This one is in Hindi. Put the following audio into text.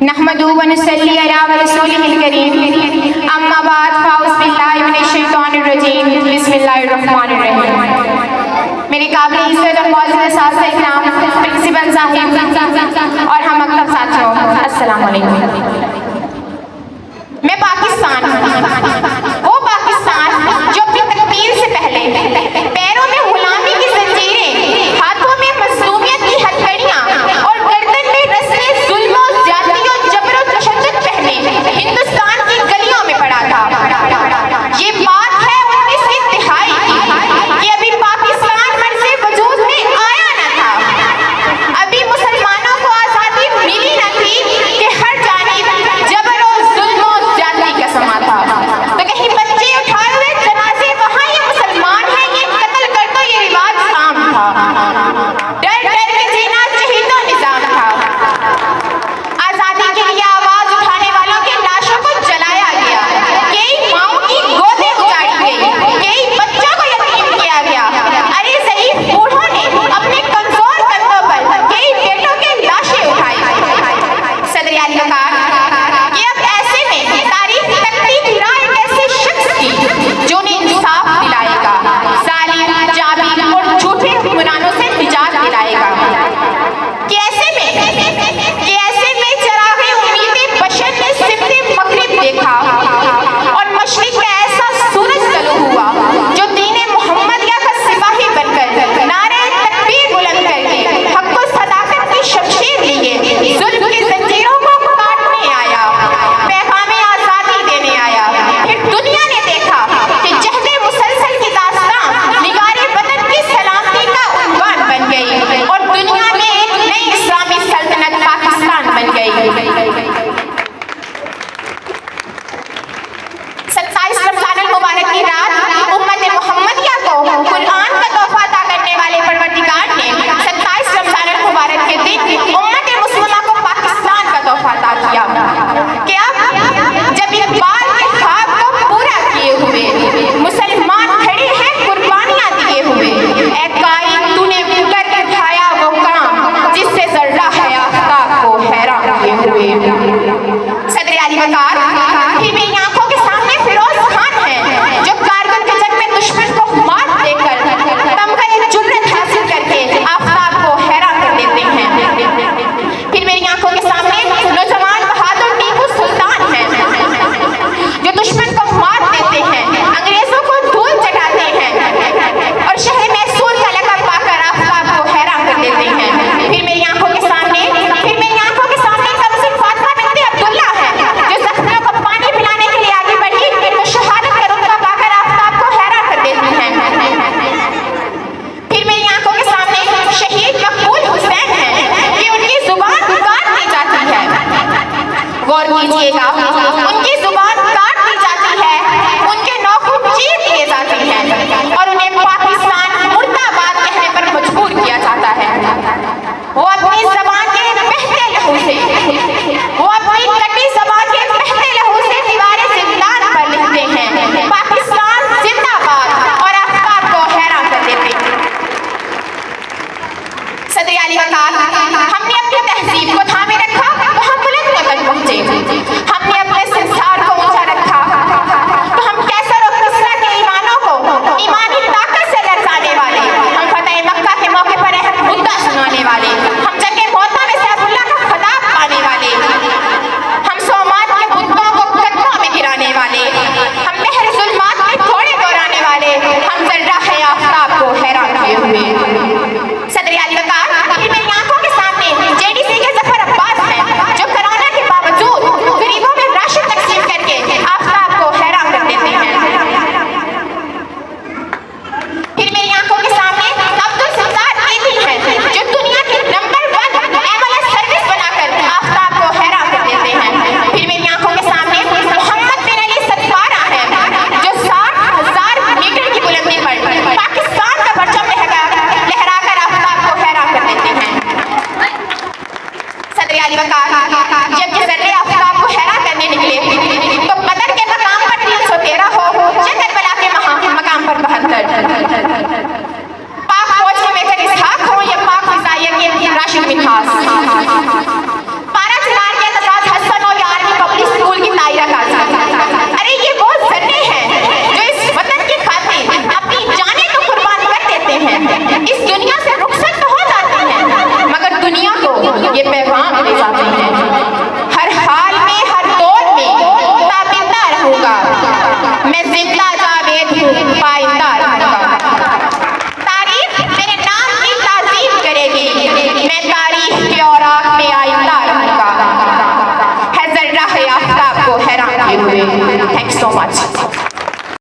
नहमदुहु व नुसल्ली अला रसूलिहिल करीम अम्मा बाद फ़ाउज़ बिल्लाहि मिनश शैतानिर रजीम बिस्मिल्लाहिर रहमानिर रहीम। मेरे काबिल इज़्ज़त और मौजूद साथी इकराम, प्रिंसिपल साहिब और हम मकतब साथियों, अस्सलाम वालेकुम। मैं पाकिस्तान वो पाकिस्तान जो अपनी तकदीर से पहले पैरों में गुलामी की जंजीरें, हाथों में मज़लूमियत की हथकड़ियां और गर्दन में रस्से जुल्म और ज्यादती और जबर और तशद्दुद पहने हिंदुस्तान की गलियों में पड़ा था। ये बात है 19वीं तिहाई की कि अभी पाकिस्तान मर्ज़े वजूद में आया न था, अभी मुसलमानों को आज़ादी मिली न थी कि हर जानिब जबर और जुल्म और ज्यादती का समा था। तो कहीं बच्चे उठाए हुए जनाजे वहाँ ये मुसलमान हैं, ये कत्ल कर दो, ये रिवाज आम था। डर डर के जीना शहीदों निजाम था। आजादी के लिए आवाज उठाने वालों के लाशों को जलाया गया, कई माओं की गोदें उजाड़ी गई, कई बच्चों को यतीम किया गया। अरे ज़ईफ बूढ़ों ने अपने कमजोर कंधों पर कई बेटों के लाशें उठाई। सदर आली वक़ार ये अब ऐसे में तारीख तकती फिरा एक ऐसे शख्स की जो उन्हें इंसाफ दिलाएगा, जालिम जाबिर और झूठे हुक्मरानों से निजात दिलाएगा। कि ऐसे में चरागे उम्मीदें बशर ने सिमते मगरिब देखा और मशरिक का ऐसा सूरज तलू हुआ जो दीने मुहम्मदिया का सिपाही बनकर नारे तकबीर बुलंद करके हक़ व सदाकत की शमशीर लिए जुल्म की जंजीरों को काटने आया, पैगामे आज़ादी देने आया। फिर दुनिया ने देखा कि जहदे मुसलसल की दास्तां निगारे वतन की सलामती का उन्वान बन गई और दुनिया में एक नई इस्लामी सल्तनत पाकिस्तान बन गई। 27 रमज़ानुल मुबारक की रात उम्मत मुहम्मदिया को कुरान का तोहफा अता करने वाले परवरदिगार ने 27 रमज़ानुल मुबारक के दिन उम्मत मुस्लिमा को पाकिस्तान का तोहफा अता किया। क्या जब इकबाल के ख्वाब को पूरा किए हुए मुसलमान खड़े हैं कुर्बानियां दिए हुए, ऐ कायद तूने कर दिखाया वो काम जिससे जर्रा है आफ्ताब को हैरान किए हुए। सदर आली वक़ार फिर मेरी आंखों के सामने फिरोज खान है जो कारगिल के जंग में दुश्मन को मात देकर तमगा जुर्रत हासिल करके आफ्ताब को हैरान कर देते हैं। फिर मेरी आंखों के सामने नौजवान बहादुर टीपू सुल्तान है जो दुश्मन को मात देते हैं, अंग्रेजों को धूल चटाते हैं और शहर मैसूर का लक़ब पाकर आफ्ताब को हैरान कर देते हैं। फिर मेरी आंखों के सामने कमसिन फातिमा बिन्ते अब्दुल्ला है जो जख्मियों को पानी पिलाने के लिए आगे बढ़ी तो शहादत का रुतबा पाकर आफ्ताब को हैरान कर देती हैं। फिर मेरी आंखों के सामने शहीद मकबूल हुसैन है कि उनकी जुबान काट दी जाती है। गौर कीजिएगा, उनकी जुबान काट दी जाती है, उनके नौखून चीर दिए जाते हैं और उन्हें पाकिस्तान मुर्दाबाद कहने पर मजबूर किया जाता है। वो अपनी ज़बान के बहते लहू से, वो अपनी कटी ज़बान के बहते लहू से दीवारे ज़िंदान पर लिखते हैं पाकिस्तान जिंदाबाद और आफ्ताब को हैरान कर देते हैं। सदर आली वक़ार हमने अपनी तहजीब को थामे रखा तो हम बुलंद तक पहुंचे, हमने अपने संसार को ऊंचा रखा तो हम कैसर और किस्रा के ईमानों को ईमानी ताकत से लरज़ाने वाले, हम फतह मक्का के मौके पर अहम मुद्दा सुनाने वाले, हम जंगे मौता में सैफुल्लाह का खिताब पाने वाले, हम सोमात के मुद्दों को कदमों में गिराने वाले, हम बहर जुल्मात में घोड़े दौड़ाने वाले, हम जर्रा है आफ्ताब को हैरान किए हुए। सदर आली वक़ार फिर मेरी आंखों के सामने जेडीसी के ज़फ़र अब्बास हैं जो कोरोना के बावजूद गरीबों में राशन तकसीम करके आफ्ताब को हैरान कर देते हैं। फिर मेरी आंखों के सामने अब्दुल सत्तार ईदी हैं जो दुनिया के नंबर 1 एमएलएस सर्विस बनाकर आफ्ताब को हैरान कर देते हैं। फिर मेरी आंखों के सामने मोहम्मद बिन अली सत्तारा हैं जो 60,000 मीटर की बुलंदी पर पाकिस्तान का परचम लहराकर आफ्ताब को हैरान कर देते हैं। सदर आली वक़ार जब ये ज़र्रे आफ्ताब को हैरान करने निकले तो बदर के मकाम पर 313 हो या करबला के मकाम पर 72, पाक फौज के मेजर इसहाक हो या पाक फिज़ाइया के राशिद मिन्हास,